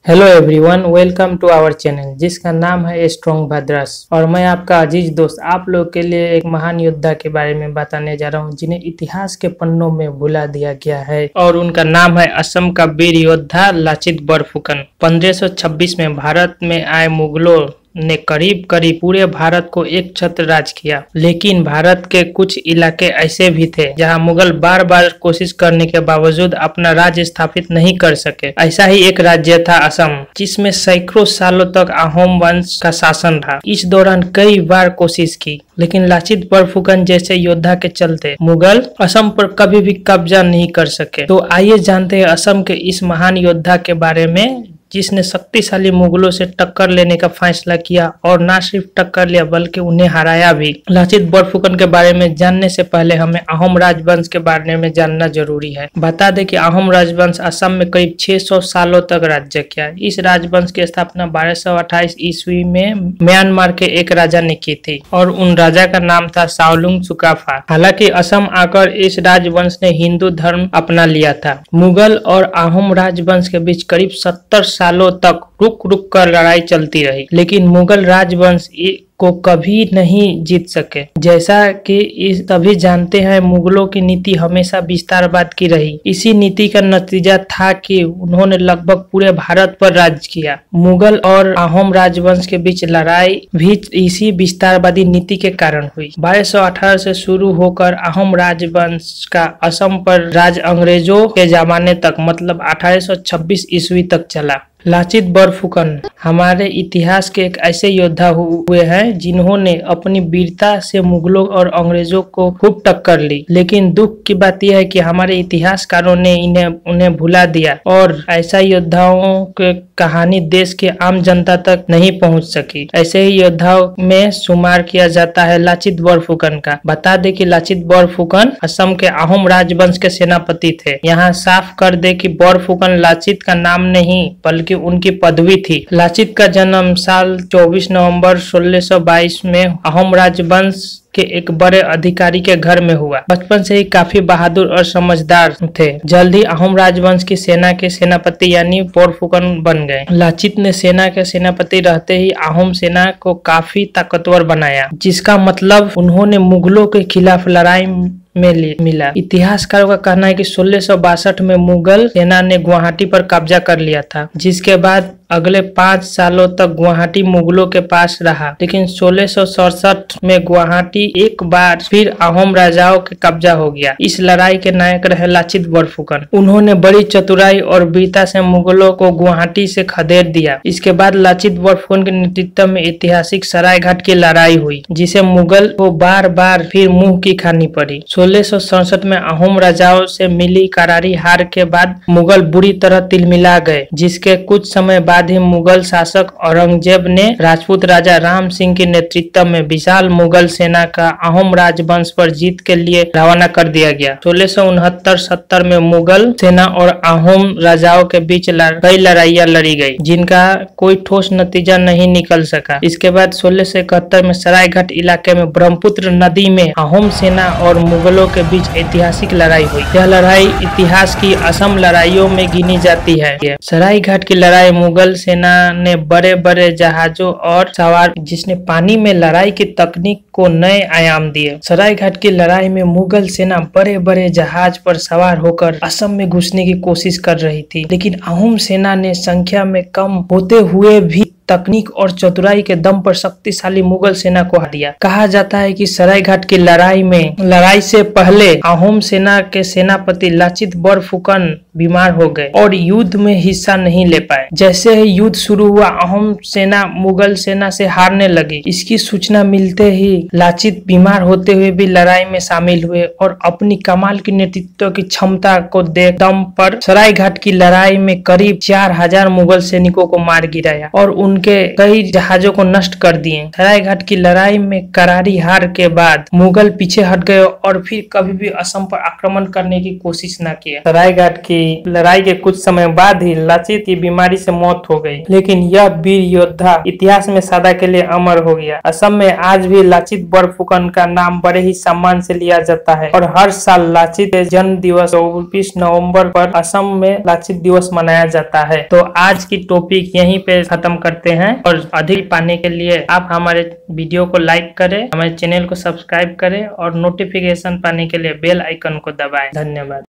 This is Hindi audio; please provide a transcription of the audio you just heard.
Hello everyone, welcome to our channel जिसका नाम है स्ट्रॉन्ग भद्रास। और मैं आपका अजीज दोस्त आप लोग के लिए एक महान योद्धा के बारे में बताने जा रहा हूं जिन्हें इतिहास के पन्नों में भुला दिया गया है। और उनका नाम है असम का वीर योद्धा लाचित बरफुकन। 1526 में भारत में आए मुगलों ने करीब करीब पूरे भारत को एक छत्र राज किया। लेकिन भारत के कुछ इलाके ऐसे भी थे जहां मुगल बार बार कोशिश करने के बावजूद अपना राज्य स्थापित नहीं कर सके। ऐसा ही एक राज्य था असम, जिसमें सैकड़ों सालों तक अहोम वंश का शासन रहा। इस दौरान कई बार कोशिश की, लेकिन लाचित बरफुकन जैसे योद्धा के चलते मुगल असम पर कभी भी कब्जा नहीं कर सके। तो आइए जानते हैं असम के इस महान योद्धा के बारे में, जिसने शक्तिशाली मुगलों से टक्कर लेने का फैसला किया और न सिर्फ टक्कर लिया बल्कि उन्हें हराया भी। लाचित बरफुकन के बारे में जानने से पहले हमें अहोम राजवंश के बारे में जानना जरूरी है। बता दें कि अहोम राजवंश असम में करीब 600 सालों तक राज्य किया। इस राजवंश की स्थापना 1228 ईस्वी में म्यांमार के एक राजा ने की थी और उन राजा का नाम था साओलुंग चुकाफा। हालांकि असम आकर इस राजवंश ने हिंदू धर्म अपना लिया था। मुगल और अहोम राजवंश के बीच करीब 70 सालों तक रुक रुक कर लड़ाई चलती रही, लेकिन मुगल राजवंश को कभी नहीं जीत सके। जैसा कि इस सभी जानते हैं, मुगलों की नीति हमेशा विस्तारवाद की रही। इसी नीति का नतीजा था कि उन्होंने लगभग पूरे भारत पर राज किया। मुगल और अहोम राजवंश के बीच लड़ाई भी इसी विस्तारवादी नीति के कारण हुई। 1218 से शुरू होकर अहोम राजवंश का असम पर राज अंग्रेजों के जमाने तक मतलब 1826 ईस्वी तक चला। लाचित बरफुकन हमारे इतिहास के एक ऐसे योद्धा हुए हैं जिन्होंने अपनी वीरता से मुगलों और अंग्रेजों को खूब टक्कर ली। लेकिन दुख की बात यह है कि हमारे इतिहासकारों ने उन्हें भुला दिया और ऐसा योद्धाओं के कहानी देश के आम जनता तक नहीं पहुंच सकी। ऐसे ही योद्धाओं में शुमार किया जाता है लाचित बरफुकन का। बता दे कि लाचित बरफुकन असम के अहोम राजवंश के सेनापति थे। यहाँ साफ कर दे कि बरफुकन लाचित का नाम नहीं बल्कि उनकी पदवी थी। लाचित का जन्म साल 24 नवंबर 1622 में अहोम राजवंश के एक बड़े अधिकारी के घर में हुआ। बचपन से ही काफी बहादुर और समझदार थे। जल्द ही अहोम राजवंश की सेना के सेनापति यानी बरफुकन बन गए। लाचित ने सेना के सेनापति रहते ही अहोम सेना को काफी ताकतवर बनाया, जिसका मतलब उन्होंने मुगलों के खिलाफ लड़ाई में मिला। इतिहासकारों का कहना है कि 1662 में मुगल सेना ने गुवाहाटी पर कब्जा कर लिया था, जिसके बाद अगले 5 सालों तक गुवाहाटी मुगलों के पास रहा। लेकिन 1667 में गुवाहाटी एक बार फिर अहोम राजाओं के कब्जा हो गया। इस लड़ाई के नायक रहे लाचित बरफुकन। उन्होंने बड़ी चतुराई और वीरता से मुगलों को गुवाहाटी से खदेड़ दिया। इसके बाद लाचित बरफुकन के नेतृत्व में ऐतिहासिक सरायघाट की लड़ाई हुई, जिसे मुगल को बार बार फिर मुंह की खानी पड़ी। 1667 में अहोम राजाओं से मिली करारी हार के बाद मुगल बुरी तरह तिलमिला गए, जिसके कुछ समय बाद ही मुगल शासक औरंगजेब ने राजपूत राजा राम सिंह के नेतृत्व में विशाल मुगल सेना का अहोम राजवंश पर जीत के लिए रवाना कर दिया गया। 1669-70 में मुगल सेना और अहोम राजाओं के बीच कई लड़ाइयां लड़ी गई, जिनका कोई ठोस नतीजा नहीं निकल सका। इसके बाद 1671 में सरायघाट इलाके में ब्रह्मपुत्र नदी में अहोम सेना और मुगलों के बीच ऐतिहासिक लड़ाई हुई। यह लड़ाई इतिहास की असम लड़ाइयों में गिनी जाती है। सरायघाट की लड़ाई मुगल सेना ने बड़े बड़े जहाजों और सवार जिसने पानी में लड़ाई की तकनीक को नए आयाम दिए। सरायघाट की लड़ाई में मुगल सेना बड़े बड़े जहाज पर सवार होकर असम में घुसने की कोशिश कर रही थी, लेकिन अहोम सेना ने संख्या में कम होते हुए भी तकनीक और चतुराई के दम पर शक्तिशाली मुगल सेना को हरा दिया। कहा जाता है कि सरायघाट की लड़ाई से पहले अहोम सेना के सेनापति लाचित बरफुकन बीमार हो गए और युद्ध में हिस्सा नहीं ले पाए। जैसे ही युद्ध शुरू हुआ, अहोम सेना मुगल सेना से हारने लगी। इसकी सूचना मिलते ही लाचित बीमार होते हुए भी लड़ाई में शामिल हुए और अपनी कमाल की नेतृत्व की क्षमता को देख दम पर सरायघाट की लड़ाई में करीब 4000 मुगल सैनिकों को मार गिराया और उनके कई जहाजों को नष्ट कर दिए। सरायघाट की लड़ाई में करारी हार के बाद मुगल पीछे हट गए और फिर कभी भी असम पर आक्रमण करने की कोशिश न किए। सरायघाट की लड़ाई के कुछ समय बाद ही लाचित की बीमारी से मौत हो गई, लेकिन यह वीर योद्धा इतिहास में सदा के लिए अमर हो गया। असम में आज भी लाचित बरफुकन का नाम बड़े ही सम्मान से लिया जाता है और हर साल लाचित जन्म दिवस 24 नवंबर पर असम में लाचित दिवस मनाया जाता है। तो आज की टॉपिक यहीं पे खत्म करते हैं और अधिक पाने के लिए आप हमारे वीडियो को लाइक करें, हमारे चैनल को सब्सक्राइब करें और नोटिफिकेशन पाने के लिए बेल आइकन को दबाएं। धन्यवाद।